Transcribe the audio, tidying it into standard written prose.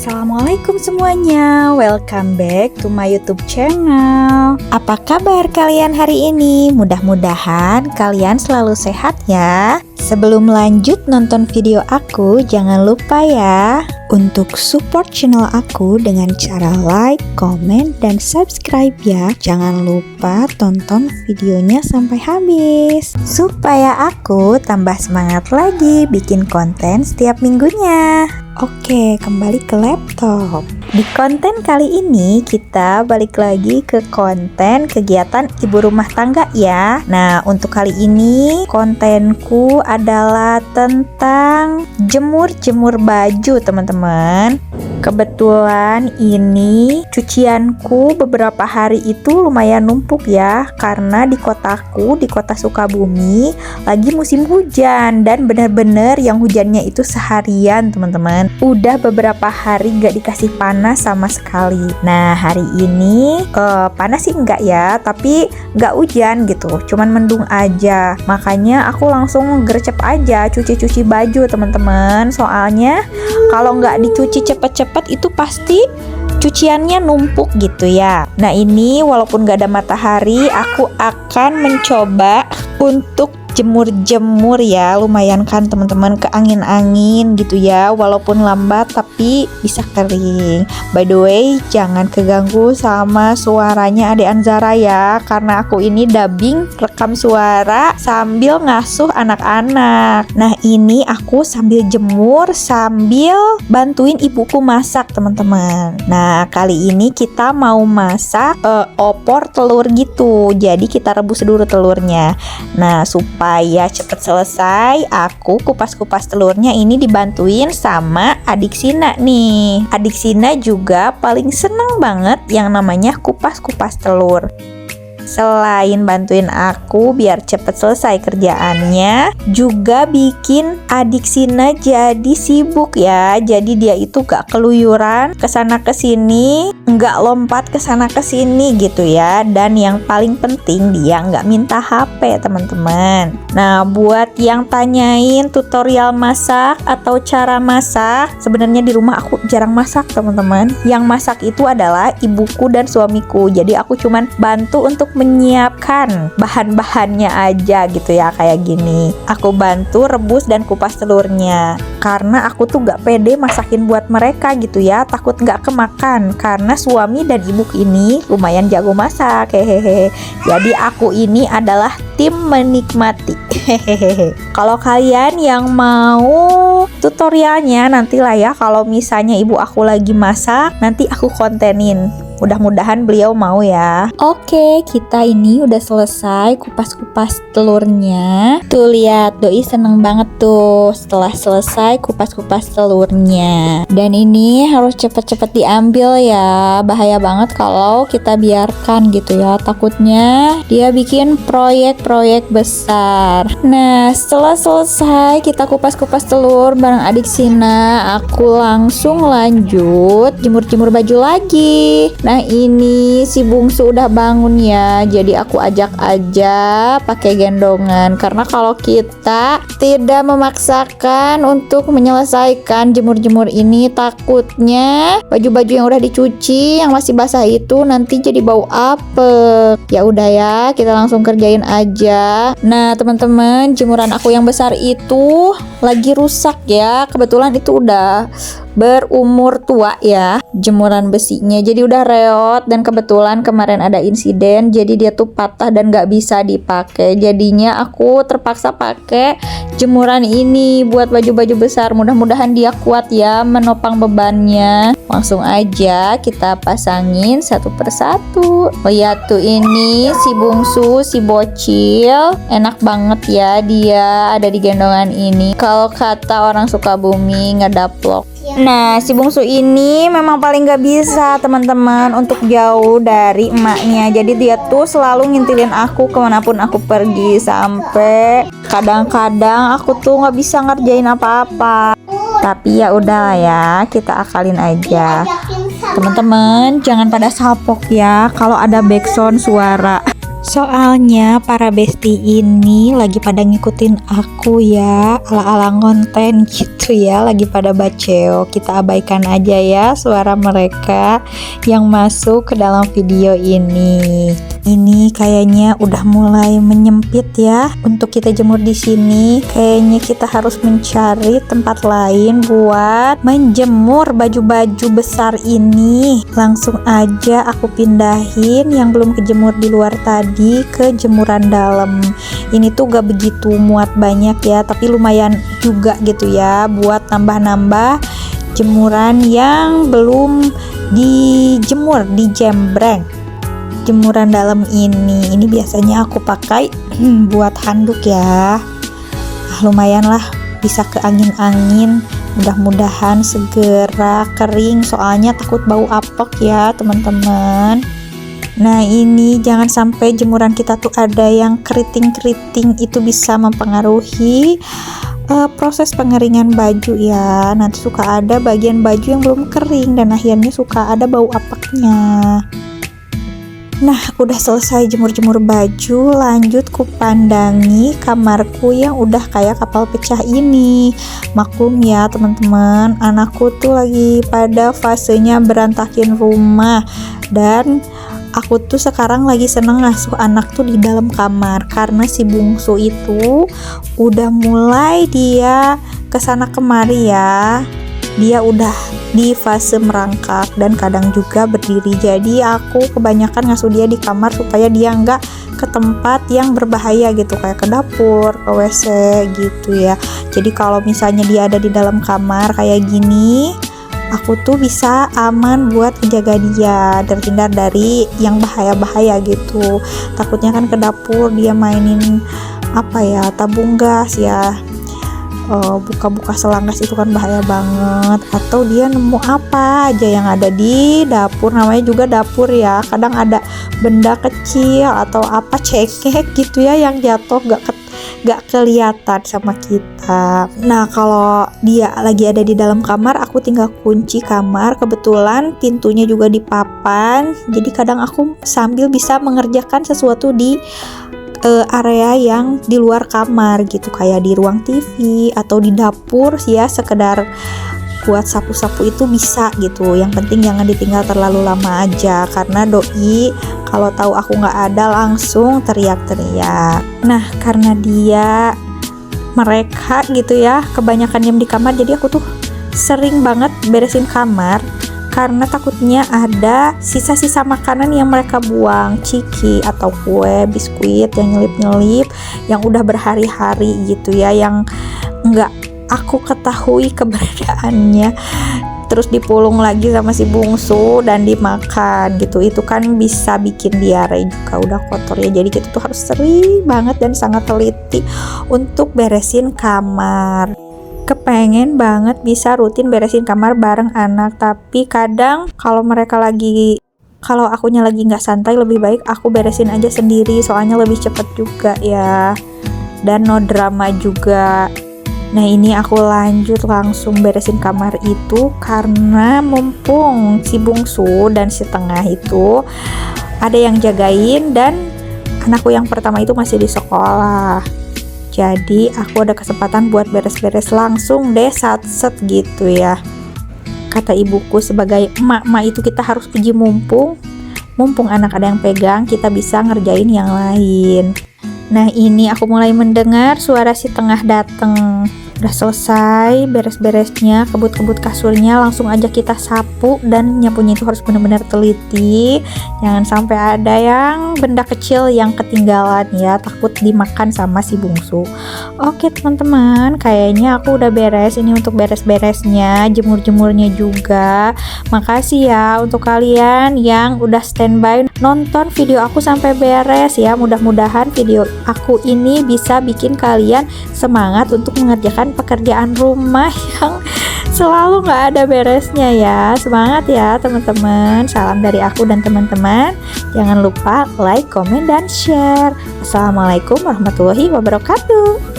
Assalamualaikum semuanya, welcome back to my YouTube channel. Apa kabar kalian hari ini? Mudah-mudahan kalian selalu sehat ya. Sebelum lanjut nonton video aku, jangan lupa ya untuk support channel aku dengan cara like, comment, dan subscribe ya. Jangan lupa tonton videonya sampai habis supaya aku tambah semangat lagi bikin konten setiap minggunya. Oke, kembali ke laptop. Di konten kali ini kita balik lagi ke konten kegiatan ibu rumah tangga ya. Nah, untuk kali ini kontenku adalah tentang jemur-jemur baju, teman-teman. Kebetulan ini cucianku beberapa hari itu lumayan numpuk ya, karena di kotaku, di kota Sukabumi lagi musim hujan, dan benar-benar yang hujannya itu seharian teman-teman. Udah beberapa hari gak dikasih panas sama sekali. Nah, hari ini panas sih enggak ya, tapi gak hujan gitu, cuman mendung aja. Makanya aku langsung gercep aja cuci-cuci baju teman-teman. Soalnya kalau nggak dicuci cepet-cepet itu pasti cuciannya numpuk gitu ya. Nah, ini walaupun gak ada matahari, aku akan mencoba untuk jemur-jemur ya. Lumayan kan teman-teman, ke angin-angin gitu ya, walaupun lambat tapi bisa kering. By the way, jangan keganggu sama suaranya Ade Anzara ya, karena aku ini dubbing rekam suara sambil ngasuh anak-anak. Nah, ini aku sambil jemur sambil bantuin ibuku masak teman-teman. Nah, kali ini kita mau masak opor telur gitu. Jadi kita rebus dulu telurnya. Nah, supaya cepet selesai, aku kupas-kupas telurnya ini dibantuin sama adik Sina nih. Adik Sina juga paling seneng banget yang namanya kupas-kupas telur. Selain bantuin aku biar cepet selesai kerjaannya, juga bikin adik Sina jadi sibuk ya. Jadi dia itu gak keluyuran kesana kesini, gak lompat kesana kesini gitu ya. Dan yang paling penting, dia gak minta HP teman-teman. Nah, buat yang tanyain tutorial masak atau cara masak, sebenarnya di rumah aku jarang masak teman-teman. Yang masak itu adalah ibuku dan suamiku. Jadi aku cuman bantu untuk menyiapkan bahan-bahannya aja gitu ya, kayak gini. Aku bantu rebus dan kupas telurnya, karena aku tuh gak pede masakin buat mereka gitu ya, takut gak kemakan, karena suami dan ibu ini lumayan jago masak, hehehe. Jadi aku ini adalah tim menikmati, hehehe. Kalau kalian yang mau tutorialnya, nantilah ya, kalau misalnya ibu aku lagi masak, nanti aku kontenin. Mudah-mudahan beliau mau ya. Oke, kita ini udah selesai kupas-kupas telurnya. Tuh lihat, doi seneng banget tuh setelah selesai kupas-kupas telurnya. Dan ini harus cepet-cepet diambil ya. Bahaya banget kalau kita biarkan gitu ya. Takutnya dia bikin proyek-proyek besar. Nah, setelah selesai kita kupas-kupas telur bareng adik Sina, aku langsung lanjut jemur-jemur baju lagi. Nah, ini si bungsu udah bangun ya, jadi aku ajak aja pakai gendongan, karena kalau kita tidak memaksakan untuk menyelesaikan jemur-jemur ini, takutnya baju-baju yang udah dicuci yang masih basah itu nanti jadi bau apek. Ya udah ya, kita langsung kerjain aja. Nah, teman-teman, jemuran aku yang besar itu lagi rusak ya. Kebetulan itu udah berumur tua ya, jemuran besinya, jadi udah reot. Dan kebetulan kemarin ada insiden, jadi dia tuh patah dan gak bisa dipakai. Jadinya aku terpaksa pakai jemuran ini buat baju-baju besar. Mudah-mudahan dia kuat ya menopang bebannya. Langsung aja kita pasangin satu persatu. Oh ya, tuh ini si bungsu, si bocil, enak banget ya dia ada di gendongan ini. Kalau kata orang Sukabumi, ngedaplok. Nah, si bungsu ini memang paling gak bisa teman-teman untuk jauh dari emaknya. Jadi dia tuh selalu ngintilin aku kemanapun aku pergi, sampai kadang-kadang aku tuh gak bisa ngerjain apa-apa. Tapi ya udahlah ya, kita akalin aja. Teman-teman, jangan pada salpok ya kalau ada backsound suara. Soalnya para bestie ini lagi pada ngikutin aku ya, ala-ala konten gitu ya, lagi pada baceo. Kita abaikan aja ya suara mereka yang masuk ke dalam video ini. Ini kayaknya udah mulai menyempit ya untuk kita jemur di sini. Kayaknya kita harus mencari tempat lain buat menjemur baju-baju besar ini. Langsung aja aku pindahin yang belum kejemur di luar tadi ke jemuran dalam. Ini tuh gak begitu muat banyak ya, tapi lumayan juga gitu ya buat nambah-nambah jemuran yang belum dijemur, dijembreng. Jemuran dalam ini biasanya aku pakai buat handuk ya. Lumayan lah, bisa ke angin-angin. Mudah-mudahan segera kering, soalnya takut bau apek ya teman-teman. Nah ini jangan sampai jemuran kita tuh ada yang keriting-keriting, itu bisa mempengaruhi proses pengeringan baju ya. Nanti suka ada bagian baju yang belum kering dan akhirnya suka ada bau apeknya. Nah udah selesai jemur-jemur baju, lanjut ku pandangi kamarku yang udah kayak kapal pecah ini. Maklum ya teman-teman, anakku tuh lagi pada fasenya berantakin rumah, dan aku tuh sekarang lagi seneng ngasuh anak tuh di dalam kamar karena si bungsu itu udah mulai dia kesana kemari ya. Dia udah di fase merangkak dan kadang juga berdiri, jadi aku kebanyakan ngasuh dia di kamar supaya dia nggak ke tempat yang berbahaya gitu, kayak ke dapur, ke WC gitu ya. Jadi kalau misalnya dia ada di dalam kamar kayak gini, aku tuh bisa aman buat menjaga dia, terhindar dari yang bahaya-bahaya gitu. Takutnya kan ke dapur dia mainin tabung gas ya, buka-buka selang gas itu kan bahaya banget. Atau dia nemu apa aja yang ada di dapur, namanya juga dapur ya, kadang ada benda kecil atau apa cekek gitu ya yang jatuh gak kelihatan sama kita. Nah kalau dia lagi ada di dalam kamar, aku tinggal kunci kamar. Kebetulan pintunya juga dipapan, jadi kadang aku sambil bisa mengerjakan sesuatu di area yang di luar kamar gitu, kayak di ruang TV atau di dapur ya, sekedar buat sapu-sapu itu bisa gitu. Yang penting jangan ditinggal terlalu lama aja, karena doi kalau tahu aku nggak ada langsung teriak-teriak. Nah karena mereka gitu ya kebanyakan diam di kamar, jadi aku tuh sering banget beresin kamar karena takutnya ada sisa-sisa makanan yang mereka buang, ciki atau kue, biskuit yang nyelip-nyelip, yang udah berhari-hari gitu ya, yang nggak aku ketahui keberadaannya, terus dipulung lagi sama si bungsu dan dimakan gitu. Itu kan bisa bikin diare juga, udah kotor ya. Jadi kita tuh harus sering banget dan sangat teliti untuk beresin kamar. Kepengen banget bisa rutin beresin kamar bareng anak, tapi kadang kalau akunya lagi nggak santai, lebih baik aku beresin aja sendiri, soalnya lebih cepet juga ya, dan no drama juga. Nah ini aku lanjut langsung beresin kamar itu karena mumpung si bungsu dan si tengah itu ada yang jagain dan anakku yang pertama itu masih di sekolah. Jadi aku ada kesempatan buat beres-beres langsung deh, set gitu ya. Kata ibuku sebagai emak-emak itu kita harus uji mumpung anak ada yang pegang, kita bisa ngerjain yang lain. Nah ini aku mulai mendengar suara si tengah dateng. Udah selesai beres-beresnya, kebut-kebut kasurnya, langsung aja kita sapu, dan nyapunya itu harus benar-benar teliti. Jangan sampai ada yang benda kecil yang ketinggalan ya, takut dimakan sama si bungsu. Oke teman-teman, kayaknya aku udah beres ini untuk beres-beresnya, jemur-jemurnya juga. Makasih ya untuk kalian yang udah standby nonton video aku sampai beres ya. Mudah-mudahan video aku ini bisa bikin kalian semangat untuk mengerjakan pekerjaan rumah yang selalu nggak ada beresnya ya. Semangat ya teman-teman. Salam dari aku dan teman-teman. Jangan lupa like, komen, dan share. Assalamualaikum warahmatullahi wabarakatuh.